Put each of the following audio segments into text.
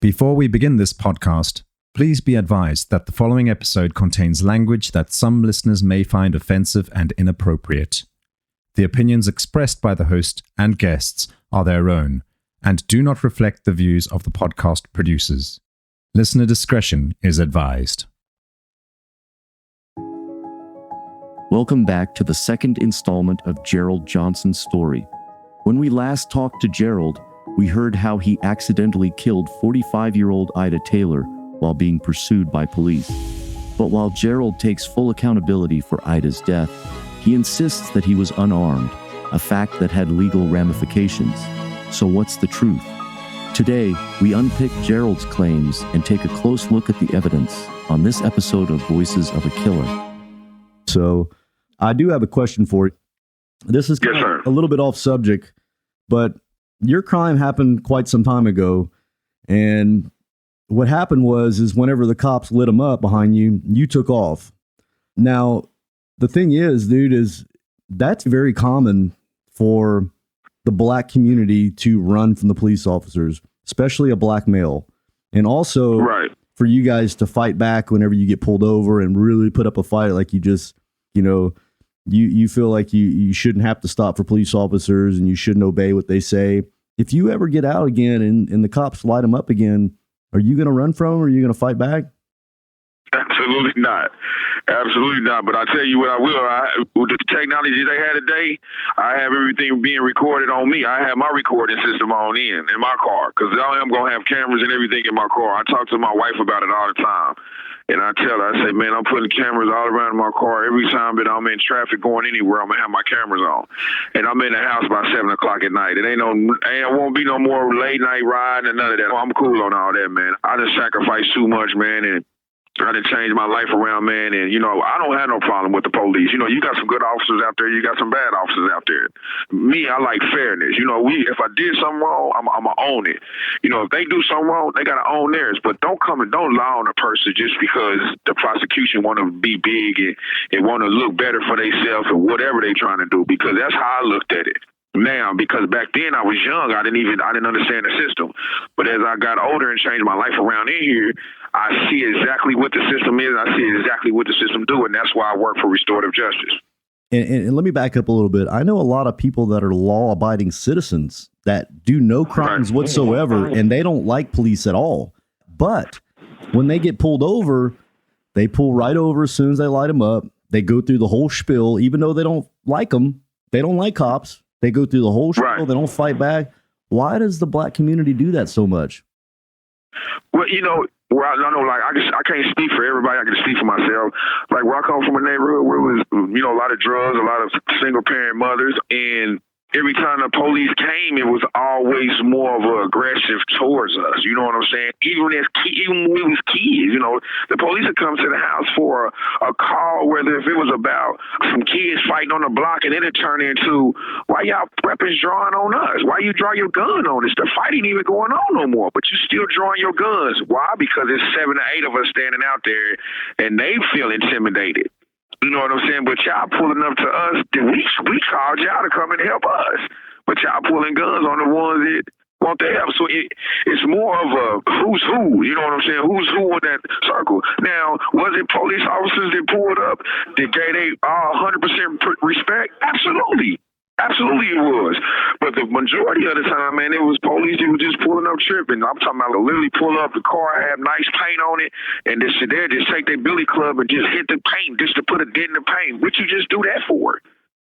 Before we begin this podcast, please be advised that the following episode contains language that some listeners may find offensive and inappropriate. The opinions expressed by the host and guests are their own and do not reflect the views of the podcast producers. Listener discretion is advised. Welcome back to the second installment of Gerald Johnson's story. When we last talked to Gerald, we heard how he accidentally killed 45-year-old Ida Taylor while being pursued by police. But while Gerald takes full accountability for Ida's death, he insists that he was unarmed, a fact that had legal ramifications. So what's the truth? Today, we unpick Gerald's claims and take a close look at the evidence on this episode of Voices of a Killer. So I do have a question for you. This is kind of a little bit off subject, but your crime happened quite some time ago. And what happened is whenever the cops lit them up behind you, you took off. Now, the thing is, dude, is that's very common for the black community to run from the police officers, especially a black male. And also for you guys to fight back whenever you get pulled over and really put up a fight, like you just, you feel like you shouldn't have to stop for police officers and you shouldn't obey what they say. If you ever get out again and the cops light them up again, are you going to run from them or are you going to fight back? Absolutely not. Absolutely not. But I tell you what I will. With the technology they had today, I have everything being recorded on me. I have my recording system on in my car because I am going to have cameras and everything in my car. I talk to my wife about it all the time. And I tell her, I say, man, I'm putting cameras all around my car. Every time that I'm in traffic going anywhere, I'm going to have my cameras on. And I'm in the house by 7 o'clock at night. It won't be no more late night riding and none of that. I'm cool on all that, man. I just sacrificed too much, man. And I done changed my life around, man. And, I don't have no problem with the police. You got some good officers out there. You got some bad officers out there. Me, I like fairness. If I did something wrong, I'm going to own it. If they do something wrong, they got to own theirs. But don't lie on a person just because the prosecution want to be big and want to look better for themselves or whatever they trying to do, because that's how I looked at it. Now, because back then I was young, I didn't understand the system. But as I got older and changed my life around in here, I see exactly what the system is. I see exactly what the system do, and that's why I work for restorative justice. And let me back up a little bit. I know a lot of people that are law-abiding citizens that do no crimes whatsoever, and they don't like police at all. But when they get pulled over, they pull right over as soon as they light them up. They go through the whole spiel, even though they don't like them. They don't like cops. They go through the whole spiel. They don't fight back. Why does the black community do that so much? Well, I can't speak for everybody. I can speak for myself. Like, where I come from, a neighborhood where it was, a lot of drugs, a lot of single parent mothers, and every time the police came, it was always more of an aggressive towards us. You know what I'm saying? Even when we was kids, the police would come to the house for a call, whether if it was about some kids fighting on the block, and then it turned into, why y'all preppers drawing on us? Why you draw your gun on us? The fight ain't even going on no more, but you still drawing your guns. Why? Because there's 7 or 8 of us standing out there, and they feel intimidated. You know what I'm saying? But y'all pulling up to us, we called y'all to come and help us. But y'all pulling guns on the ones that want the help. So it's more of a who's who, you know what I'm saying? Who's who in that circle. Now, was it police officers that pulled up that gave they 100% respect? Absolutely. Absolutely it was. But the majority of the time, man, it was police that were just pulling up tripping. I'm talking about literally pull up, the car have nice paint on it, and just sit there, just take their billy club and just hit the paint just to put a dent in the paint. What you just do that for?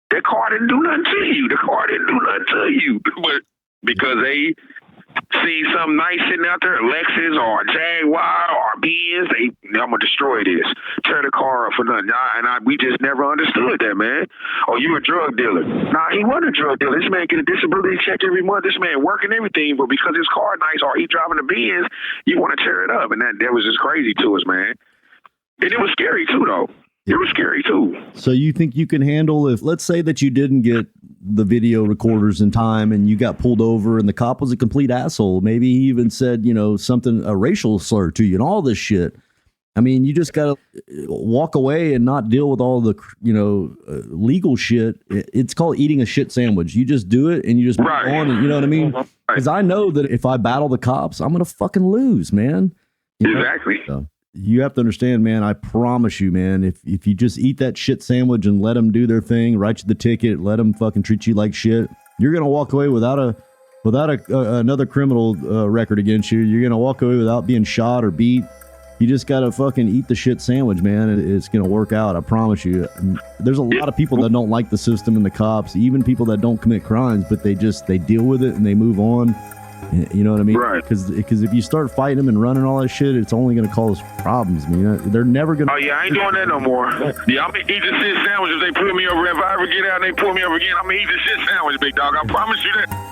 That car didn't do nothing to you. The car didn't do nothing to you. But because they see something nice sitting out there, a Lexus or a Jaguar or a Benz, I'm going to destroy this. Tear the car up for nothing. We just never understood that, man. Oh, you a drug dealer. Nah, he wasn't a drug dealer. This man get a disability check every month. This man working everything, but because his car nice or he driving a Benz, you want to tear it up. And that was just crazy to us, man. And it was scary too, though. It was scary too. So you think you can handle if, let's say that you didn't get the video recorders in time and you got pulled over and the cop was a complete asshole. Maybe he even said, something, a racial slur to you and all this shit. I mean, you just got to walk away and not deal with all the, legal shit. It's called eating a shit sandwich. You just do it and you just move on. And, you know what I mean? Because I know that if I battle the cops, I'm going to fucking lose, man. Exactly. So you have to understand, man, I promise you, man, if you just eat that shit sandwich and let them do their thing, write you the ticket, let them fucking treat you like shit, you're going to walk away without another criminal record against you. You're going to walk away without being shot or beat. You just got to fucking eat the shit sandwich, man. It's going to work out. I promise you. There's a lot of people that don't like the system and the cops, even people that don't commit crimes, but they deal with it and they move on. You know what I mean? Right. Because if you start fighting them and running all that shit, it's only going to cause problems. I mean, they're never going to. Oh, yeah, I ain't doing that no more. Yeah, I'm going to eat the shit sandwich if they pull me over. If I ever get out and they pull me over again, I'm going to eat the shit sandwich, big dog. I promise you that.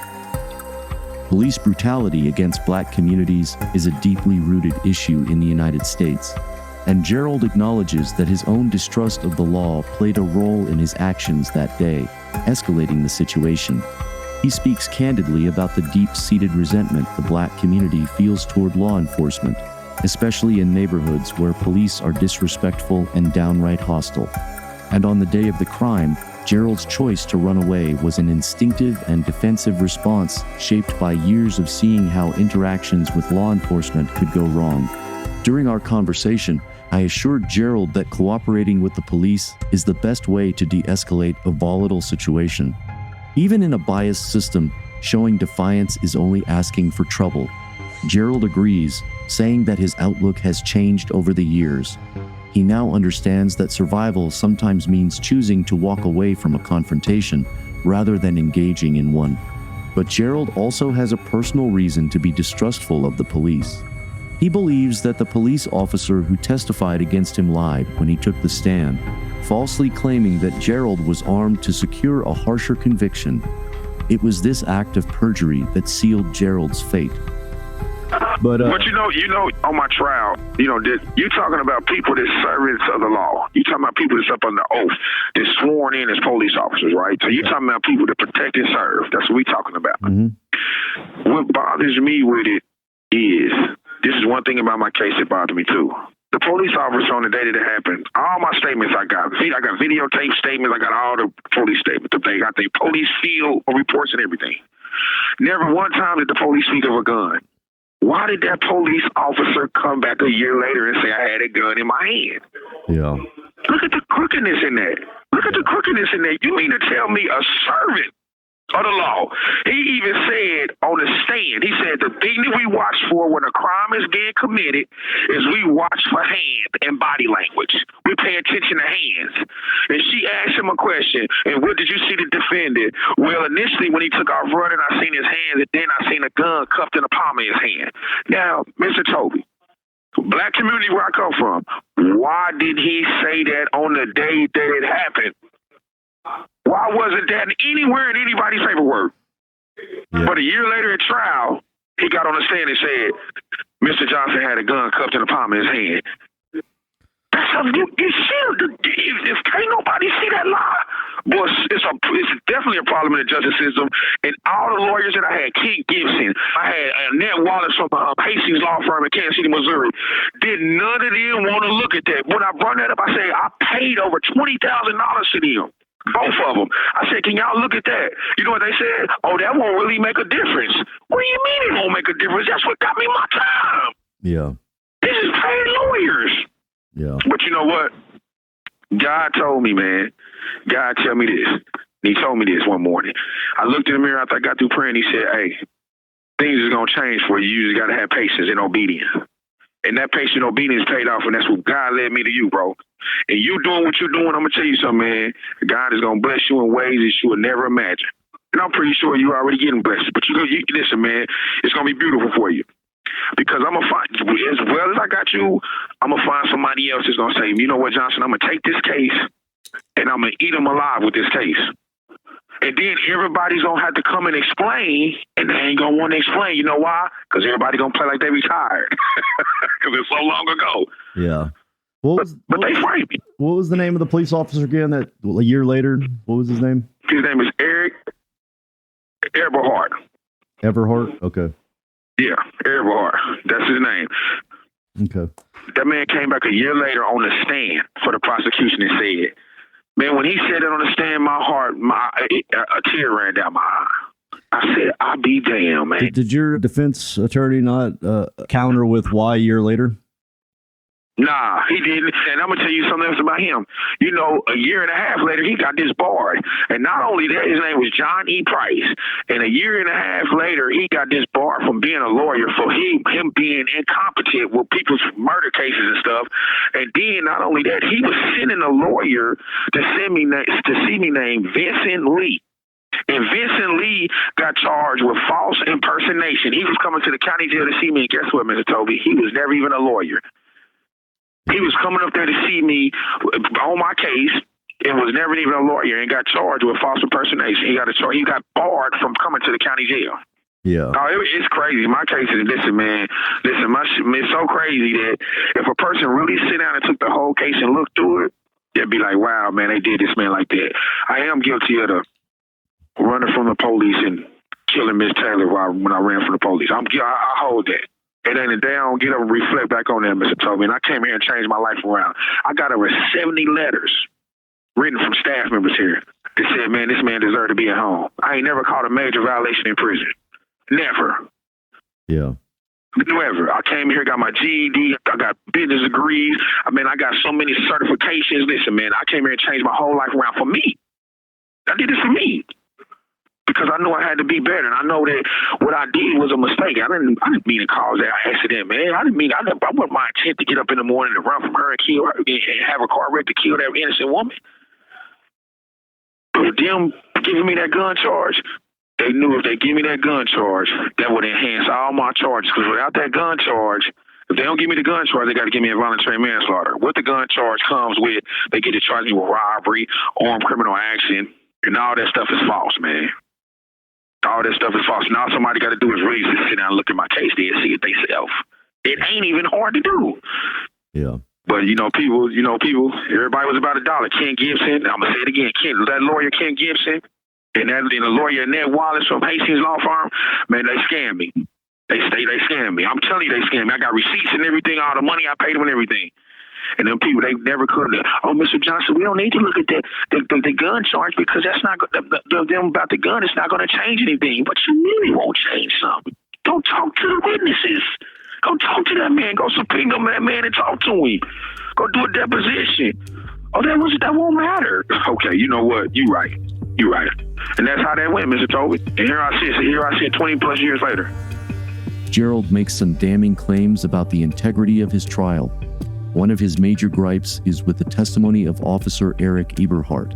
Police brutality against black communities is a deeply rooted issue in the United States, and Gerald acknowledges that his own distrust of the law played a role in his actions that day, escalating the situation. He speaks candidly about the deep-seated resentment the black community feels toward law enforcement, especially in neighborhoods where police are disrespectful and downright hostile. And on the day of the crime, Gerald's choice to run away was an instinctive and defensive response shaped by years of seeing how interactions with law enforcement could go wrong. During our conversation, I assured Gerald that cooperating with the police is the best way to de-escalate a volatile situation. Even in a biased system, showing defiance is only asking for trouble. Gerald agrees, saying that his outlook has changed over the years. He now understands that survival sometimes means choosing to walk away from a confrontation rather than engaging in one. But Gerald also has a personal reason to be distrustful of the police. He believes that the police officer who testified against him lied when he took the stand, falsely claiming that Gerald was armed to secure a harsher conviction. It was this act of perjury that sealed Gerald's fate. But you know, on my trial, you talking about people that's servants of the law. You talking about people that's up under oath, that's sworn in as police officers, right? So you talking about people that protect and serve. That's what we talking about. Mm-hmm. What bothers me with it is, this is one thing about my case that bothered me too. The police officer on the day that it happened, all my statements I got videotape statements, I got all the police statements. They got the police field reports and everything. Never one time did the police speak of a gun. Why did that police officer come back a year later and say I had a gun in my hand? Yeah. Look at the crookedness in that. You mean to tell me a servant of the law? He even said on the stand, he said the thing that we watch for when a crime is being committed is we watch for hand and body language. We pay attention to hands. And she asked him a question, and what did you see the defendant? Well, initially when he took off running, I seen his hands, and then I seen a gun cuffed in the palm of his hand. Now, Mr. Toby, black community where I come from, why did he say that on the day that it happened? Why wasn't that anywhere in anybody's paperwork? Yeah. But a year later at trial, he got on the stand and said, Mr. Johnson had a gun cuffed in the palm of his hand. That's how you see if can't nobody see that lie. Boy, it's definitely a problem in the justice system. And all the lawyers that I had, Keith Gibson, I had Annette Wallace from Hastings Law Firm in Kansas City, Missouri, did none of them want to look at that. When I brought that up, I said, I paid over $20,000 to them. Both of them. I said, can y'all look at that? You know what they said? Oh, that won't really make a difference. What do you mean it won't make a difference? That's what got me my time. Yeah. This is paid lawyers. Yeah. But you know what? God told me, man. God tell me this. He told me this one morning. I looked in the mirror after I got through praying. He said, hey, things is going to change for you. You just got to have patience and obedience. And that patient obedience paid off, and that's what God led me to you, bro. And you doing what you're doing, I'm going to tell you something, man. God is going to bless you in ways that you would never imagine. And I'm pretty sure you're already getting blessed. But you listen, man, it's going to be beautiful for you. Because I'm going to find, as well as I got you, I'm going to find somebody else that's going to say, you know what, Johnson, I'm going to take this case, and I'm going to eat them alive with this case. And then everybody's going to have to come and explain, and they ain't going to want to explain. You know why? Because everybody going to play like they retired. Because it's so long ago. Yeah. But they framed me. What was the name of the police officer again that a year later? What was his name? His name is Eric Eberhardt. Everhart? Okay. Yeah, Eberhardt. That's his name. Okay. That man came back a year later on the stand for the prosecution and said, man, when he said that on the stand, my heart, a tear ran down my eye. I said, I'll be damned, man. Did your defense attorney not counter with why a year later? Nah, he didn't. And I'm going to tell you something else about him. You know, a year and a half later, he got disbarred. And not only that, his name was John E. Price. And a year and a half later, he got disbarred from being a lawyer for him being incompetent with people's murder cases and stuff. And then not only that, he was sending a lawyer to see me named Vincent Lee. And Vincent Lee got charged with false impersonation. He was coming to the county jail to see me. And guess what, Mr. Toby? He was never even a lawyer. He was coming up there to see me on my case and was never even a lawyer and got charged with false impersonation. He got barred from coming to the county jail. Yeah. Oh, it's crazy. My case is, man. It's so crazy that if a person really sit down and took the whole case and looked through it, they'd be like, wow, man, they did this man like that. I am guilty of the running from the police and killing Miss Taylor when I ran from the police. I hold that. It ain't a day I don't get up and reflect back on that, Mr. Toby. And I came here and changed my life around. I got over 70 letters written from staff members here that said, man, this man deserved to be at home. I ain't never caught a major violation in prison. Never. Yeah. Never. I came here, got my GED, I got business degrees. I mean, I got so many certifications. Listen, man, I came here and changed my whole life around for me. I did this for me. Because I knew I had to be better, and I know that what I did was a mistake. I didn't mean to cause that accident, man. I wasn't my intent to get up in the morning to run from her and kill her and have a car wreck to kill that innocent woman. But them giving me that gun charge, they knew if they give me that gun charge, that would enhance all my charges. Because without that gun charge, if they don't give me the gun charge, they got to give me a voluntary manslaughter. What the gun charge comes with, they get to charge me with robbery, armed criminal action, and all that stuff is false, man. All that stuff is false. Now all somebody got to do is really just sit down and look at my case there and see it themselves. It ain't even hard to do. Yeah. But, people, everybody was about $1. Ken Gibson, I'm going to say it again, that lawyer Ken Gibson, and the lawyer Ned Wallace from Hastings Law Firm, man, they scammed me. They scammed me. I'm telling you, they scammed me. I got receipts and everything, all the money I paid them and everything. And them people, they never could have. Oh, Mr. Johnson, we don't need to look at the gun charge because that's not them about the gun. It's not going to change anything. But you really won't change something. Go talk to the witnesses. Go talk to that man. Go subpoena that man and talk to him. Go do a deposition. Oh, that won't matter. Okay, you know what? You right. And that's how that went, Mr. Toby. And here I sit 20 plus years later. Gerald makes some damning claims about the integrity of his trial. One of his major gripes is with the testimony of Officer Eric Eberhardt.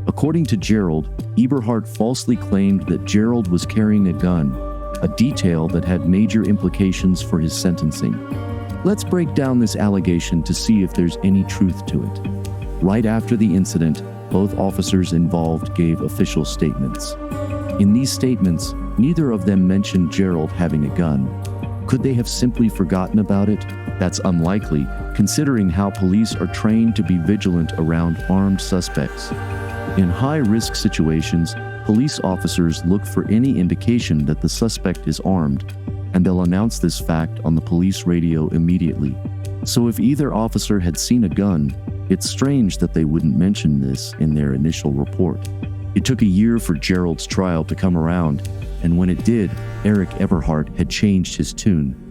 According to Gerald, Eberhardt falsely claimed that Gerald was carrying a gun, a detail that had major implications for his sentencing. Let's break down this allegation to see if there's any truth to it. Right after the incident, both officers involved gave official statements. In these statements, neither of them mentioned Gerald having a gun. Could they have simply forgotten about it? That's unlikely, considering how police are trained to be vigilant around armed suspects. In high-risk situations, police officers look for any indication that the suspect is armed, and they'll announce this fact on the police radio immediately. So if either officer had seen a gun, it's strange that they wouldn't mention this in their initial report. It took a year for Gerald's trial to come around, and when it did, Eric Eberhardt had changed his tune.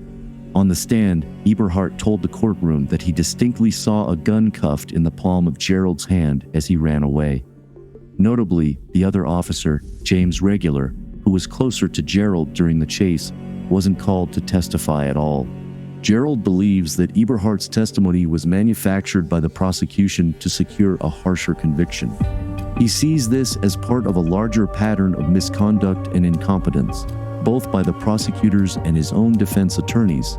On the stand, Eberhardt told the courtroom that he distinctly saw a gun cuffed in the palm of Gerald's hand as he ran away. Notably, the other officer, James Regular, who was closer to Gerald during the chase, wasn't called to testify at all. Gerald believes that Eberhardt's testimony was manufactured by the prosecution to secure a harsher conviction. He sees this as part of a larger pattern of misconduct and incompetence, both by the prosecutors and his own defense attorneys.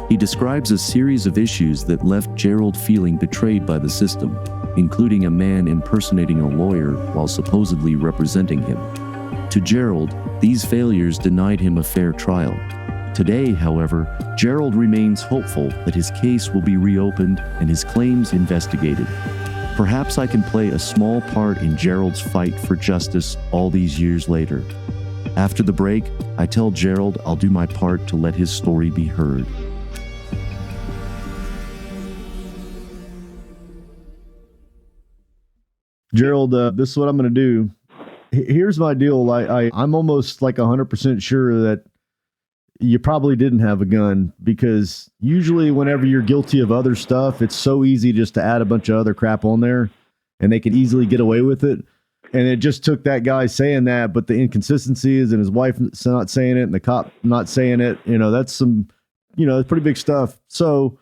He describes a series of issues that left Gerald feeling betrayed by the system, including a man impersonating a lawyer while supposedly representing him. To Gerald, these failures denied him a fair trial. Today, however, Gerald remains hopeful that his case will be reopened and his claims investigated. Perhaps I can play a small part in Gerald's fight for justice all these years later. After the break, I tell Gerald I'll do my part to let his story be heard. Gerald, this is what I'm going to do. Here's my deal. I'm almost like 100% sure that you probably didn't have a gun, because usually whenever you're guilty of other stuff, it's so easy just to add a bunch of other crap on there and they can easily get away with it. And it just took that guy saying that, but the inconsistencies and his wife not saying it and the cop not saying it, that's that's pretty big stuff. So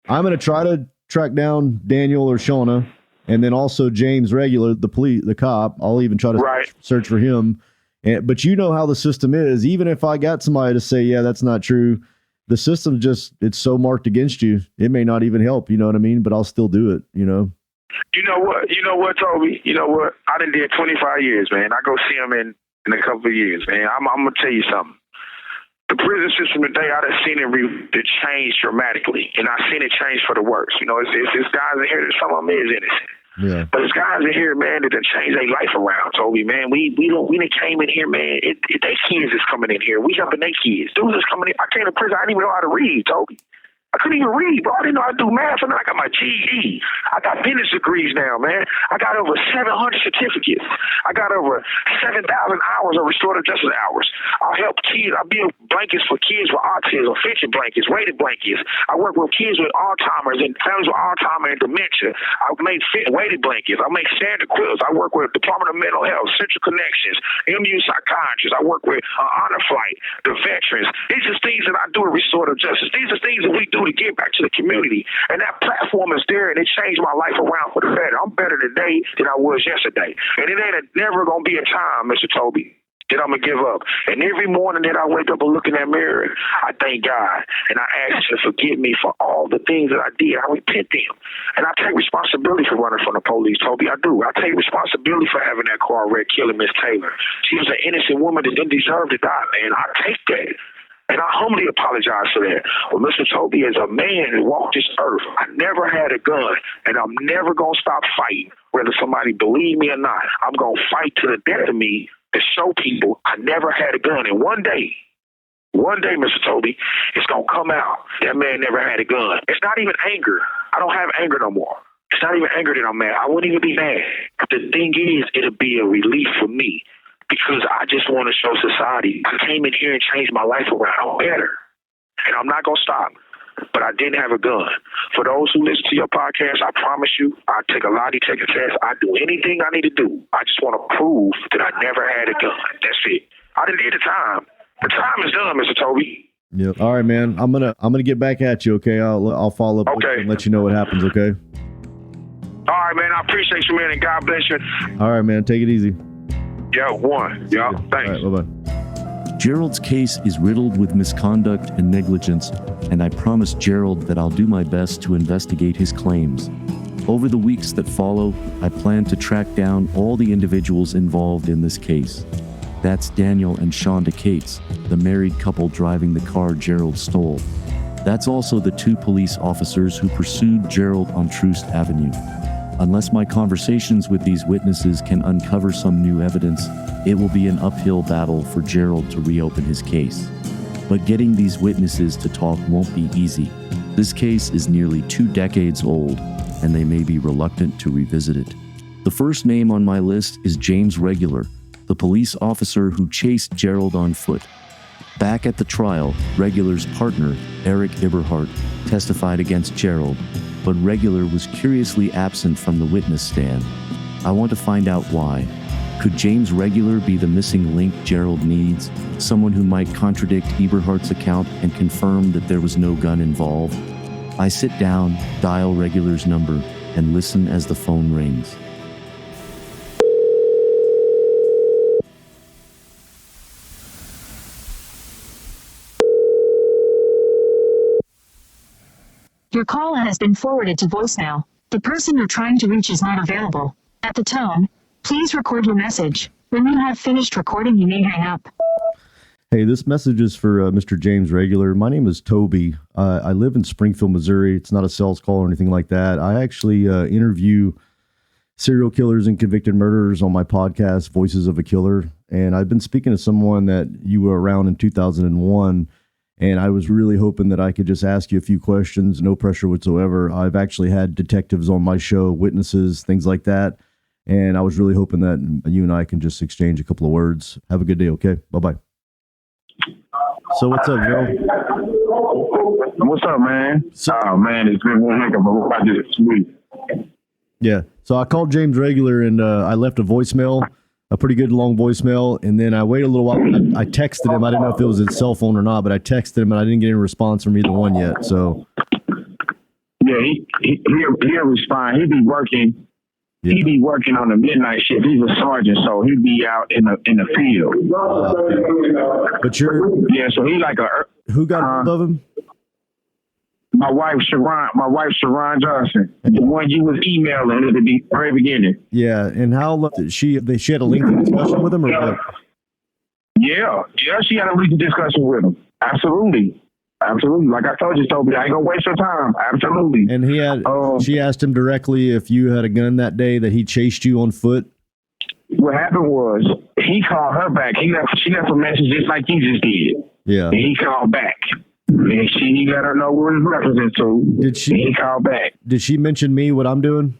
I'm going to try to track down Daniel or Shauna, and then also James Regular, the cop. I'll even try to search for him. But you know how the system is. Even if I got somebody to say, yeah, that's not true, the system it's so marked against you, it may not even help, you know what I mean? But I'll still do it, You know what, Toby? You know what? I done did 25 years, man. I go see him in a couple of years, man. I'm going to tell you something. The prison system today, I done seen it change dramatically, and I seen it change for the worse. It's guys in here that some of them is innocent. Yeah. But there's guys in here, man, that done changed their life around, Toby, man. We done came in here, man. Their kids is coming in here. We helping their kids. Dudes is coming in. I came to prison. I didn't even know how to read, Toby. I couldn't even read, bro. I didn't know how to do math. And I got my GED. I got business degrees now, man. I got over 700 certificates. I got over 7,000 hours of restorative justice hours. I help kids. I build blankets for kids with autism, fidget blankets, weighted blankets. I work with kids with Alzheimer's and families with Alzheimer's and dementia. I make weighted blankets. I make standard quilts. I work with Department of Mental Health, Central Connections, MU psychiatrists. I work with Honor Flight, the veterans. These are things that I do with restorative justice. These are things that we do to give back to the community. And that platform is there, and it changed my life around for the better. I'm better today than I was yesterday. And it ain't never going to be a time, Mr. Toby, that I'm going to give up. And every morning that I wake up and look in that mirror, I thank God. And I ask Him to forgive me for all the things that I did. I repent them. And I take responsibility for running from the police, Toby. I do. I take responsibility for having that car wreck killing Miss Taylor. She was an innocent woman that didn't deserve to die, man. I take that. And I humbly apologize for that. Well, Mr. Toby, as a man who walked this earth, I never had a gun, and I'm never going to stop fighting, whether somebody believe me or not. I'm going to fight to the death of me to show people I never had a gun. And one day, Mr. Toby, it's going to come out. That man never had a gun. It's not even anger. I don't have anger no more. It's not even anger that I'm mad. I wouldn't even be mad. But the thing is, it'll be a relief for me. Because I just want to show society I came in here and changed my life around better. And I'm not going to stop. But I didn't have a gun. For those who listen to your podcast, I promise you, I take a lie detector test. I do anything I need to do. I just want to prove that I never had a gun. That's it. I didn't need the time. The time is done, Mr. Toby. Yep. All right, man. I'm gonna get back at you. Okay. I'll follow up with you and let you know what happens. Okay. All right, man. I appreciate you, man, and God bless you. All right, man. Take it easy. Yeah, one. Yeah, thanks. All right, bye-bye. Gerald's case is riddled with misconduct and negligence, and I promised Gerald that I'll do my best to investigate his claims. Over the weeks that follow, I plan to track down all the individuals involved in this case. That's Daniel and Shonda Cates, the married couple driving the car Gerald stole. That's also the two police officers who pursued Gerald on Troost Avenue. Unless my conversations with these witnesses can uncover some new evidence, it will be an uphill battle for Gerald to reopen his case. But getting these witnesses to talk won't be easy. This case is nearly 2 decades old, and they may be reluctant to revisit it. The first name on my list is James Regular, the police officer who chased Gerald on foot. Back at the trial, Regular's partner, Eric Eberhardt, testified against Gerald, but Regular was curiously absent from the witness stand. I want to find out why. Could James Regular be the missing link Gerald needs? Someone who might contradict Eberhardt's account and confirm that there was no gun involved? I sit down, dial Regular's number, and listen as the phone rings. Your call has been forwarded to voicemail. The person you're trying to reach is not available. At the tone, please record your message. When you have finished recording, you may hang up. Hey, this message is for Mr. James Regular. My name is Toby. I live in Springfield, Missouri. It's not a sales call or anything like that. I actually interview serial killers and convicted murderers on my podcast, Voices of a Killer. And I've been speaking to someone that you were around in 2001. And I was really hoping that I could just ask you a few questions, no pressure whatsoever. I've actually had detectives on my show, witnesses, things like that. And I was really hoping that you and I can just exchange a couple of words. Have a good day, okay? Bye-bye. So what's up, Gerald? What's up, man? Oh, man, it's been one heck of a ride this week. Yeah. So I called James Regular, and I left a voicemail, a pretty good long voicemail, and then I waited a little while. I texted him. I didn't know if it was his cell phone or not, but I texted him, and I didn't get any response from either one yet. So yeah, he'll respond. He'll be working. Yeah. He'd be working on the midnight shift. He's a sergeant, so he'd be out in the field. But so he like a who got hold of him? My wife Sharon Johnson, the one you was emailing at the very beginning. Yeah, and how she had a lengthy discussion with him, or what? Yeah, she had a lengthy discussion with him. Absolutely. Like I told you, Toby, I ain't gonna waste your time. Absolutely. And she asked him directly if you had a gun that day, that he chased you on foot. What happened was he called her back. She left a message just like you just did. Yeah. And he called back. And he let her know where his reference to. He called back. Did she mention me, what I'm doing?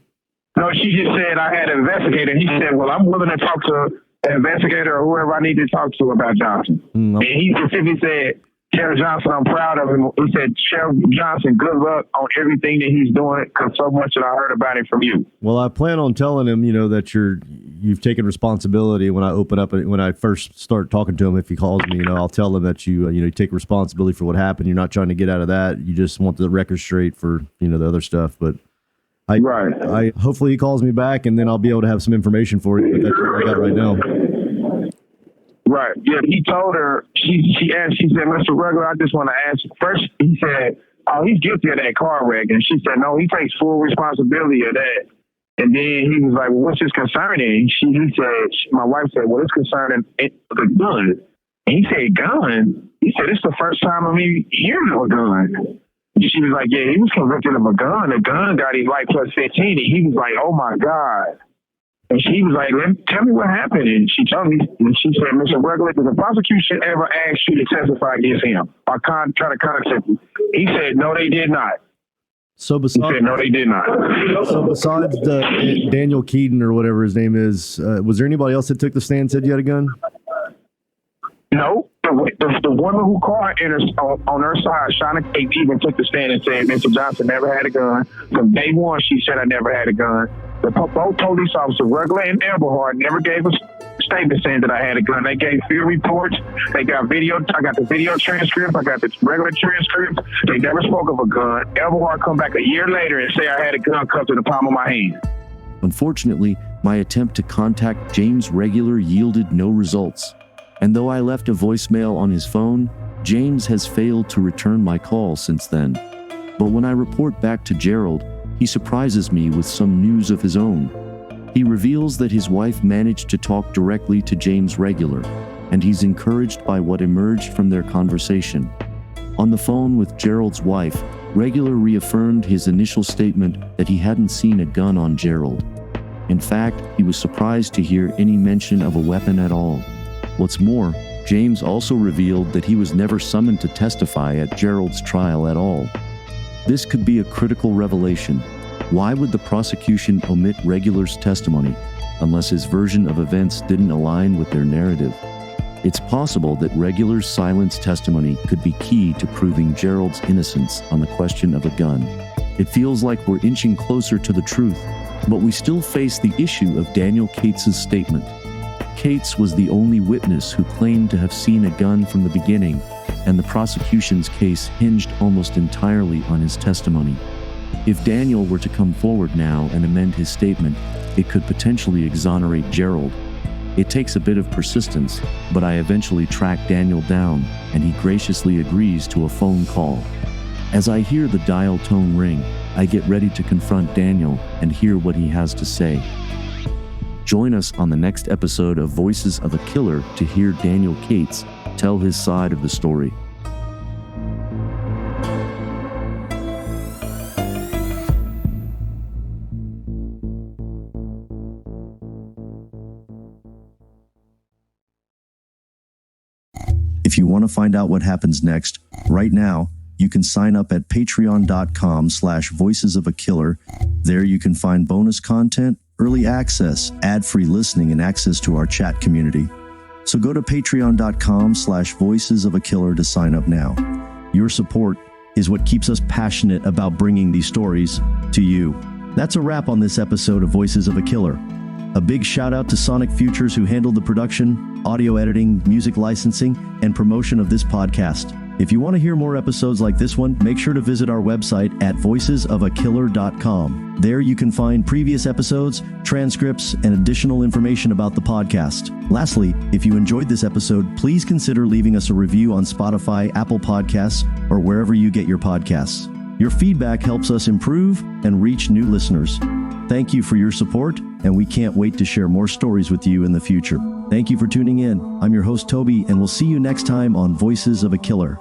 No, she just said I had an investigator. And he said, well, I'm willing to talk to an investigator or whoever I need to talk to about Johnson. And he specifically said, Gerald Johnson, I'm proud of him. He said, Gerald Johnson, good luck on everything that he's doing, because so much that I heard about it from you. Well, I plan on telling him, that you've taken responsibility. When I first start talking to him, if he calls me, I'll tell him that you take responsibility for what happened. You're not trying to get out of that. You just want the record straight for, the other stuff. But I hopefully he calls me back, and then I'll be able to have some information for you. But that's what I got right now. Right. Yeah, he told her, she said, Mr. Regular, I just want to ask you. First, he said, oh, he's guilty of that car wreck. And she said, no, he takes full responsibility of that. And then he was like, well, what's his concern? And my wife said, well, it's concerning the gun. And he said, gun? He said, it's the first time of me hearing of a gun. And she was like, yeah, he was convicted of a gun. The gun got him life plus 15. And he was like, oh, my God. And she was like, tell me what happened. And she told me, and she said, Mr. Regular, did the prosecution ever ask you to testify against him or try to contact him? He said, no, they did not. He said, no, they did not. So besides Daniel Keaton or whatever his name is, was there anybody else that took the stand and said you had a gun? No. The woman who called on her side, Shauna Kate, even took the stand and said, Mr. Johnson never had a gun. From day one, she said, I never had a gun. Both police officers, Regular and Eberhard, never gave a statement saying that I had a gun. They gave field reports. They got video. I got the video transcript. I got the regular transcript. They never spoke of a gun. Eberhard come back a year later and say I had a gun cupped to the palm of my hand. Unfortunately, my attempt to contact James Regular yielded no results. And though I left a voicemail on his phone, James has failed to return my call since then. But when I report back to Gerald, he surprises me with some news of his own. He reveals that his wife managed to talk directly to James Regular, and he's encouraged by what emerged from their conversation. On the phone with Gerald's wife, Regular reaffirmed his initial statement that he hadn't seen a gun on Gerald. In fact, he was surprised to hear any mention of a weapon at all. What's more, James also revealed that he was never summoned to testify at Gerald's trial at all. This could be a critical revelation. Why would the prosecution omit Regular's testimony, unless his version of events didn't align with their narrative? It's possible that Regular's silence testimony could be key to proving Gerald's innocence on the question of a gun. It feels like we're inching closer to the truth, but we still face the issue of Daniel Cates' statement. Cates was the only witness who claimed to have seen a gun from the beginning, and the prosecution's case hinged almost entirely on his testimony. If Daniel were to come forward now and amend his statement, it could potentially exonerate Gerald. It takes a bit of persistence, but I eventually track Daniel down, and he graciously agrees to a phone call. As I hear the dial tone ring, I get ready to confront Daniel and hear what he has to say. Join us on the next episode of Voices of a Killer to hear Daniel Cates tell his side of the story. If you want to find out what happens next, right now, you can sign up at patreon.com/voicesofakiller. There you can find bonus content, early access, ad-free listening, and access to our chat community. So go to patreon.com/voicesofakiller to sign up now. Your support is what keeps us passionate about bringing these stories to you. That's a wrap on this episode of Voices of a Killer. A big shout out to Sonic Futures, who handled the production, audio editing, music licensing, and promotion of this podcast. If you want to hear more episodes like this one, make sure to visit our website at voicesofakiller.com. There you can find previous episodes, transcripts, and additional information about the podcast. Lastly, if you enjoyed this episode, please consider leaving us a review on Spotify, Apple Podcasts, or wherever you get your podcasts. Your feedback helps us improve and reach new listeners. Thank you for your support, and we can't wait to share more stories with you in the future. Thank you for tuning in. I'm your host, Toby, and we'll see you next time on Voices of a Killer.